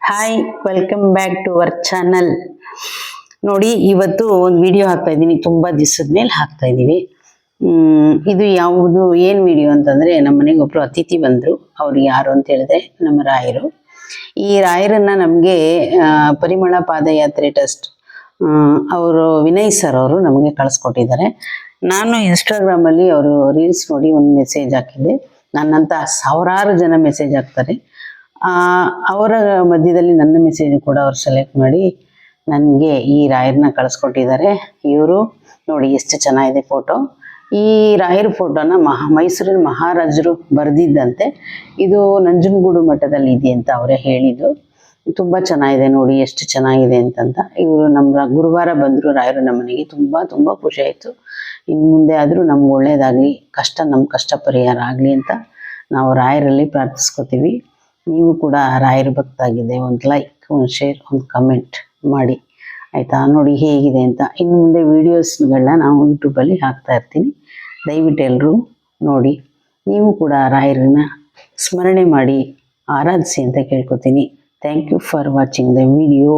Hi, welcome back to our channel. ನೋಡಿ, ಇವತ್ತು ಒಂದು ವಿಡಿಯೋ ಹಾಕ್ತಾ ಇದ್ದೀನಿ. ತುಂಬ ದಿವಸದ ಮೇಲೆ ಹಾಕ್ತಾ ಇದ್ದೀವಿ. ಇದು ಯಾವುದು ಏನು ವಿಡಿಯೋ ಅಂತಂದರೆ, ನಮ್ಮ ಮನೆಗೆ ಒಬ್ಬರು ಅತಿಥಿ ಬಂದರು. ಅವ್ರು ಯಾರು ಅಂತ ಹೇಳಿದ್ರೆ ನಮ್ಮ ರಾಯರು. ಈ ರಾಯರನ್ನ ನಮಗೆ ಪರಿಮಳ ಪಾದಯಾತ್ರೆ ಟ್ರಸ್ಟ್ ಅವರು ವಿನಯ್ ಸರ್ ಅವರು ನಮಗೆ ಕಳಿಸ್ಕೊಟ್ಟಿದ್ದಾರೆ. ನಾನು ಇನ್ಸ್ಟಾಗ್ರಾಮಲ್ಲಿ ಅವರು ರೀಲ್ಸ್ ನೋಡಿ ಒಂದು ಮೆಸೇಜ್ ಹಾಕಿದ್ದೆ. ನನ್ನಂಥ ಸಾವಿರಾರು ಜನ ಮೆಸೇಜ್ ಹಾಕ್ತಾರೆ. ಅವರ ಮಧ್ಯದಲ್ಲಿ ನನ್ನ ಮೆಸೇಜ್ ಕೂಡ ಅವ್ರು ಸೆಲೆಕ್ಟ್ ಮಾಡಿ ನನಗೆ ಈ ರಾಯರನ್ನ ಕಳಿಸ್ಕೊಟ್ಟಿದ್ದಾರೆ. ಇವರು ನೋಡಿ ಎಷ್ಟು ಚೆನ್ನಾಗಿದೆ ಫೋಟೋ. ಈ ರಾಯರ ಫೋಟೋನ ಮೈಸೂರಿನ ಮಹಾರಾಜರು ಬರೆದಿದ್ದಂತೆ. ಇದು ನಂಜನಗೂಡು ಮಠದಲ್ಲಿ ಇದೆ ಅಂತ ಅವರೇ ಹೇಳಿದ್ದು. ತುಂಬ ಚೆನ್ನಾಗಿದೆ ನೋಡಿ, ಎಷ್ಟು ಚೆನ್ನಾಗಿದೆ ಅಂತಂತ. ಇವರು ನಮ್ಮ ಗುರುವಾರ ಬಂದರು ರಾಯರು ನಮ್ಮ ಮನೆಗೆ. ತುಂಬ ಖುಷಿ ಆಯಿತು. ಇನ್ನು ಮುಂದೆ ಆದರೂ ನಮ್ಗೆ ಒಳ್ಳೇದಾಗಲಿ, ನಮ್ಮ ಕಷ್ಟ ಪರಿಹಾರ ಆಗಲಿ ಅಂತ ನಾವು ರಾಯರಲ್ಲಿ ಪ್ರಾರ್ಥಿಸ್ಕೋತೀವಿ. ನೀವು ಕೂಡ ರಾಯರ ಭಕ್ತಾಗಿದೆ, ಒಂದು ಲೈಕ್, ಒಂದು ಶೇರ್, ಒಂದು ಕಮೆಂಟ್ ಮಾಡಿ ಆಯಿತಾ. ನೋಡಿ ಹೇಗಿದೆ ಅಂತ. ಇನ್ನು ಮುಂದೆ ವೀಡಿಯೋಸ್ಗಳನ್ನ ನಾವು ಯೂಟ್ಯೂಬಲ್ಲಿ ಹಾಕ್ತಾ ಇರ್ತೀನಿ. ದಯವಿಟ್ಟು ಎಲ್ಲರೂ ನೋಡಿ. ನೀವು ಕೂಡ ರಾಯರನ್ನ ಸ್ಮರಣೆ ಮಾಡಿ ಆರಾಧಿಸಿ ಅಂತ ಕೇಳ್ಕೊತೀನಿ. Thank you for watching the video.